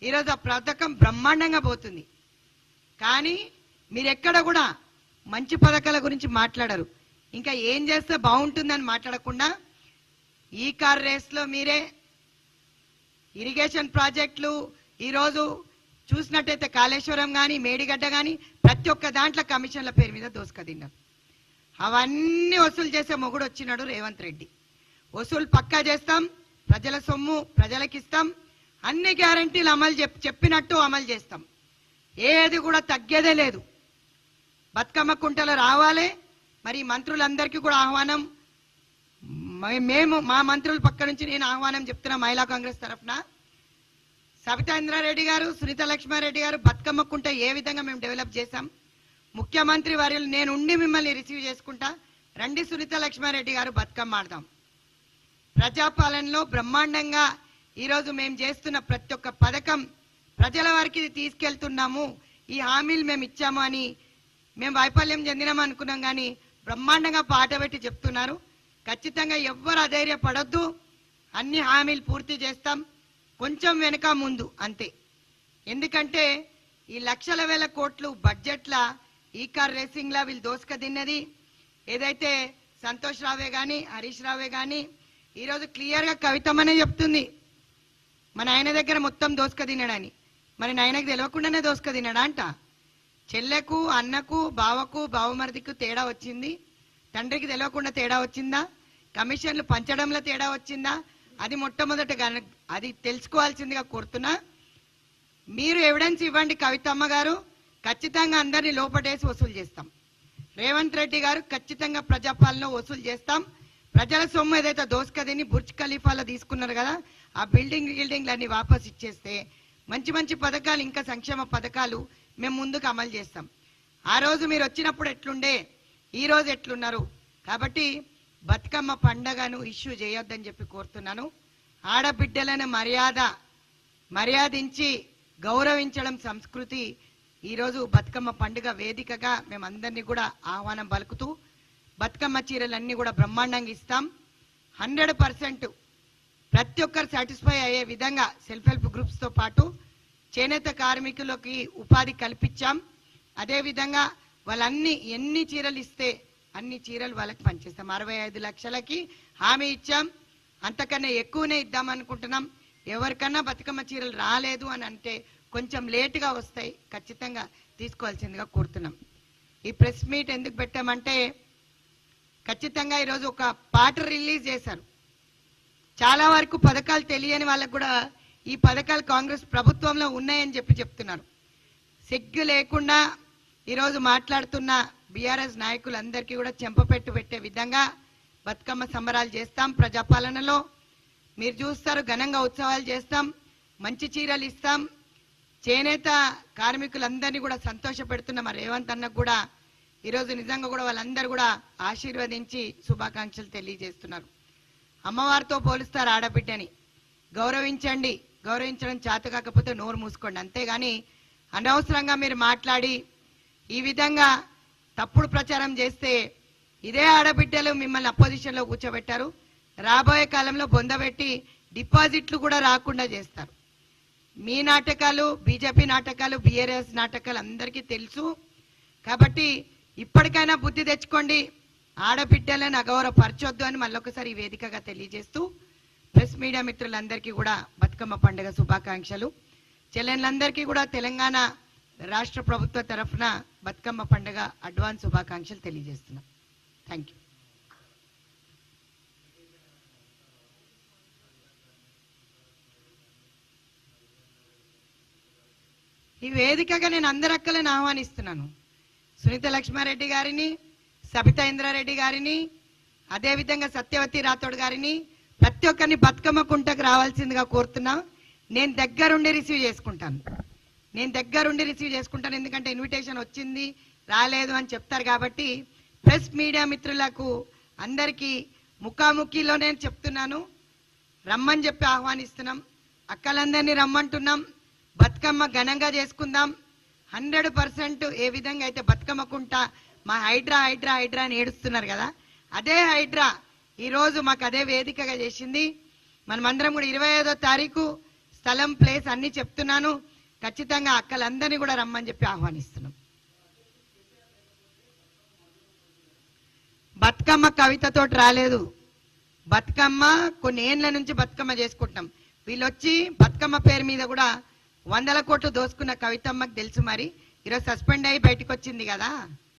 ఈరోజు ఆ పథకం బ్రహ్మాండంగా పోతుంది. కానీ మీరెక్కడ కూడా మంచి పథకాల గురించి మాట్లాడరు. ఇంకా ఏం చేస్తే బాగుంటుందని మాట్లాడకుండా ఈ కార్ రేస్లో మీరే ఇరిగేషన్ ప్రాజెక్టులు ఈరోజు చూసినట్టయితే కాళేశ్వరం కానీ మేడిగడ్డ కానీ ప్రతి ఒక్క దాంట్లో కమిషన్ల పేరు మీద దోసుక తిన్నారు. అవన్నీ వసూలు చేసే మొగుడు వచ్చినాడు రేవంత్ రెడ్డి. వసూలు పక్కా చేస్తాం, ప్రజల సొమ్ము ప్రజలకు ఇస్తాం, అన్ని గ్యారంటీలు చెప్పినట్టు అమలు చేస్తాం. ఏది కూడా తగ్గేదే లేదు. బతుకమ్మ కుంటలు రావాలి. మరి మంత్రులందరికీ కూడా ఆహ్వానం, మేము మా మంత్రుల పక్క నుంచి నేను ఆహ్వానం చెప్తున్నా. మహిళా కాంగ్రెస్ తరఫున సబితా ఇంద్రారెడ్డి గారు, సునీత లక్ష్మారెడ్డి గారు బతుకమ్మ కుంట ఏ విధంగా మేము డెవలప్ చేశాం, ముఖ్యమంత్రి వర్యులు నేను ఉండి మిమ్మల్ని రిసీవ్ చేసుకుంటా, రండి సునీత లక్ష్మారెడ్డి గారు బతుకమ్మ ఆడదాం. ప్రజాపాలనలో బ్రహ్మాండంగా ఈరోజు మేము చేస్తున్న ప్రతి ఒక్క పథకం ప్రజల వారికి తీసుకెళ్తున్నాము. ఈ హామీలు మేము ఇచ్చాము అని మేము వైఫల్యం చెందినాం అనుకున్నాం, కానీ బ్రహ్మాండంగా పాట పెట్టి చెప్తున్నారు. ఖచ్చితంగా ఎవ్వరు అధైర్యపడొద్దు, అన్ని హామీలు పూర్తి చేస్తాం. కొంచెం వెనుక ముందు అంతే. ఎందుకంటే ఈ లక్షల వేల కోట్లు బడ్జెట్ల ఈ కార్ రేసింగ్లా వీళ్ళు దోసుక తిన్నది. ఏదైతే సంతోష్ రావే కానీ హరీష్ రావే కానీ ఈరోజు క్లియర్గా కవితమ్మనే చెప్తుంది మన ఆయన దగ్గర మొత్తం దోసుక తినడని. మరి నాయనకు తెలియకుండానే దోసుక తినడా అంట. చెల్లెకు, అన్నకు, బావకు, బావమరిదికు తేడా వచ్చింది, తండ్రికి తెలియకుండా తేడా వచ్చిందా, కమిషన్లు పంచడంలో తేడా వచ్చిందా, అది మొట్టమొదటిగా అది తెలుసుకోవాల్సిందిగా కోరుతున్నా. మీరు ఎవిడెన్స్ ఇవ్వండి కవితమ్మ గారు, ఖచ్చితంగా అందరినీ లోపటేసి వసూలు చేస్తాం. రేవంత్ రెడ్డి గారు ఖచ్చితంగా ప్రజాపాలన వసూలు చేస్తాం. ప్రజల సొమ్ము ఏదైతే దోసుక తిని బుర్జ్ ఖలీఫాలో తీసుకున్నారు కదా, ఆ బిల్డింగ్లన్నీ వాపస్ ఇచ్చేస్తే మంచి మంచి పథకాలు, ఇంకా సంక్షేమ పథకాలు మేము ముందుకు అమలు చేస్తాం. ఆ రోజు మీరు వచ్చినప్పుడు ఎట్లుండే, ఈ రోజు ఎట్లున్నారు. కాబట్టి బతుకమ్మ పండగను ఇష్యూ చేయొద్దని చెప్పి కోరుతున్నాను. ఆడబిడ్డలను మర్యాదించి గౌరవించడం సంస్కృతి. ఈరోజు బతుకమ్మ పండుగ వేదికగా మేమందరినీ కూడా ఆహ్వానం పలుకుతూ బతుకమ్మ చీరలన్నీ కూడా బ్రహ్మాండంగా ఇస్తాం. 100% ప్రతి ఒక్కరు సాటిస్ఫై అయ్యే విధంగా సెల్ఫ్ హెల్ప్ గ్రూప్స్తో పాటు చేనేత కార్మికులకి ఉపాధి కల్పించాం. అదేవిధంగా వాళ్ళన్ని ఎన్ని చీరలు ఇస్తే అన్ని చీరలు వాళ్ళకి పనిచేస్తాం. 65 లక్షలకి హామీ ఇచ్చాం. అంతకన్నా ఎక్కువనే ఇద్దామనుకుంటున్నాం. ఎవరికన్నా బతుకమ్మ చీరలు రాలేదు అని అంటే కొంచెం లేటుగా వస్తాయి, ఖచ్చితంగా తీసుకోవాల్సిందిగా కోరుతున్నాం. ఈ ప్రెస్ మీట్ ఎందుకు పెట్టామంటే ఖచ్చితంగా ఈరోజు ఒక పాట రిలీజ్ చేశారు. చాలా వరకు పథకాలు తెలియని వాళ్ళకు కూడా ఈ పథకాలు కాంగ్రెస్ ప్రభుత్వంలో ఉన్నాయని చెప్తున్నారు. సిగ్గు లేకుండా ఈరోజు మాట్లాడుతున్న బీఆర్ఎస్ నాయకులందరికీ కూడా చెంపపెట్టు పెట్టే విధంగా బతుకమ్మ సంబరాలు చేస్తాం. ప్రజాపాలనలో మీరు చూస్తారు, ఘనంగా ఉత్సవాలు చేస్తాం, మంచి చీరలు ఇస్తాం. చేనేత కార్మికులందరినీ కూడా సంతోషపెడుతున్న మా రేవంత్ అన్నకు కూడా ఈరోజు నిజంగా కూడా వాళ్ళందరూ కూడా ఆశీర్వదించి శుభాకాంక్షలు తెలియజేస్తున్నారు. అమ్మవారితో పోలుస్తారు ఆడబిడ్డని. గౌరవించండి, గౌరవించడం చేత కాకపోతే నోరు మూసుకోండి. అంతేగాని అనవసరంగా మీరు మాట్లాడి ఈ విధంగా తప్పుడు ప్రచారం చేస్తే ఇదే ఆడబిడ్డలు మిమ్మల్ని అపోజిషన్లో కూర్చోబెట్టారు. రాబోయే కాలంలో బొందబెట్టి డిపాజిట్లు కూడా రాకుండా చేస్తారు. మీ నాటకాలు, బీజేపీ నాటకాలు, బీఆర్ఎస్ నాటకాలు అందరికీ తెలుసు. కాబట్టి ఇప్పటికైనా బుద్ధి తెచ్చుకోండి, ఆడబిడ్డలను అగౌరవపరచొద్దు అని మళ్ళొకసారి ఈ వేదికగా తెలియజేస్తూ ప్రెస్ మీడియా మిత్రులందరికీ కూడా బతుకమ్మ పండుగ శుభాకాంక్షలు. చెల్లెళ్ళందరికీ కూడా తెలంగాణ రాష్ట్ర ప్రభుత్వ తరఫున బతుకమ్మ పండుగ అడ్వాన్స్ శుభాకాంక్షలు తెలియజేస్తున్నాం. Thank you. ఈ వేదికగా నేను అందరి అక్కలను ఆహ్వానిస్తున్నాను. సునీత లక్ష్మారెడ్డి గారిని, సబితా ఇంద్రారెడ్డి గారిని, అదేవిధంగా సత్యవతి రాథోడ్ గారిని, ప్రతి ఒక్కరిని బతుకమ్మ కుంటకు రావాల్సిందిగా కోరుతున్నా. నేను దగ్గరుండి రిసీవ్ చేసుకుంటాను. ఎందుకంటే ఇన్విటేషన్ వచ్చింది రాలేదు అని చెప్తారు. కాబట్టి ప్రెస్ మీడియా మిత్రులకు అందరికీ ముఖాముఖిలో నేను చెప్తున్నాను, రమ్మని చెప్పి ఆహ్వానిస్తున్నాం. అక్కలందరినీ రమ్మంటున్నాం. బతుకమ్మ ఘనంగా చేసుకుందాం. 100% ఏ విధంగా అయితే బతుకమ్మ కుంట మా హైడ్రా అని ఏడుస్తున్నారు కదా, అదే హైడ్రా ఈరోజు మాకు అదే వేదికగా చేసింది. మనమందరం కూడా 25వ తారీఖు స్థలం ప్లేస్ అన్ని చెప్తున్నాను. ఖచ్చితంగా అక్కలందరినీ కూడా రమ్మని చెప్పి ఆహ్వానిస్తున్నాం. బతుకమ్మ కవితతోటి రాలేదు. బతుకమ్మ కొన్ని ఏండ్ల నుంచి బతుకమ్మ చేసుకుంటాం. వీళ్ళొచ్చి బతుకమ్మ పేరు మీద కూడా 100 కోట్లు దోసుకున్న కవితమ్మకు తెలుసు. మరి ఈరోజు సస్పెండ్ అయ్యి బయటకు వచ్చింది కదా.